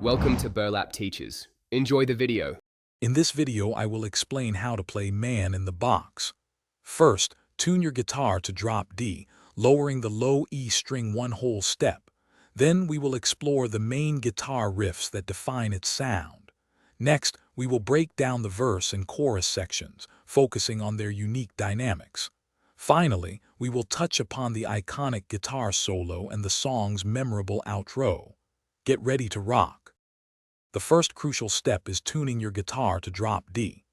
Welcome to Burlap Teachers. Enjoy the video. In this video, I will explain how to play Man in the Box. First, tune your guitar to drop D, lowering the low E string one whole step. Then we will explore the main guitar riffs that define its sound. Next, we will break down the verse and chorus sections, focusing on their unique dynamics. Finally, we will touch upon the iconic guitar solo and the song's memorable outro. Get ready to rock. The first crucial step is tuning your guitar to drop D.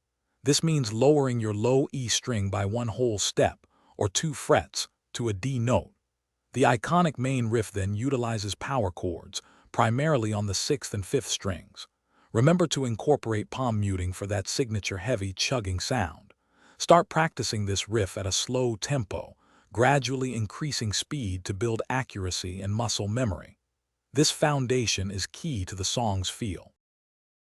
This means lowering your low E string by one whole step, or 2 frets, to a D note. The iconic main riff then utilizes power chords, primarily on the 6th and 5th strings. Remember to incorporate palm muting for that signature heavy chugging sound. Start practicing this riff at a slow tempo, gradually increasing speed to build accuracy and muscle memory. This foundation is key to the song's feel.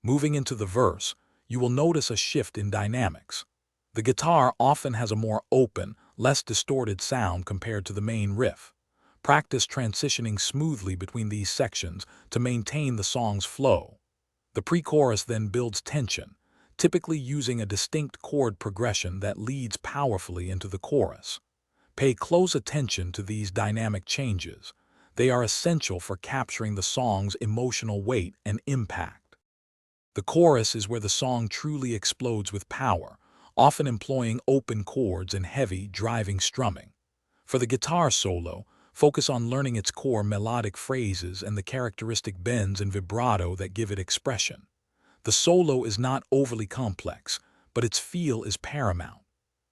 Moving into the verse, you will notice a shift in dynamics. The guitar often has a more open, less distorted sound compared to the main riff. Practice transitioning smoothly between these sections to maintain the song's flow. The pre-chorus then builds tension, typically using a distinct chord progression that leads powerfully into the chorus. Pay close attention to these dynamic changes. They are essential for capturing the song's emotional weight and impact. The chorus is where the song truly explodes with power, often employing open chords and heavy, driving strumming. For the guitar solo, focus on learning its core melodic phrases and the characteristic bends and vibrato that give it expression. The solo is not overly complex, but its feel is paramount.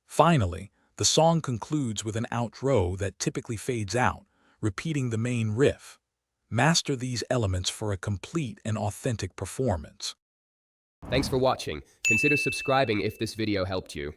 Finally, the song concludes with an outro that typically fades out, repeating the main riff. Master these elements for a complete and authentic performance. Thanks for watching. Consider subscribing if this video helped you.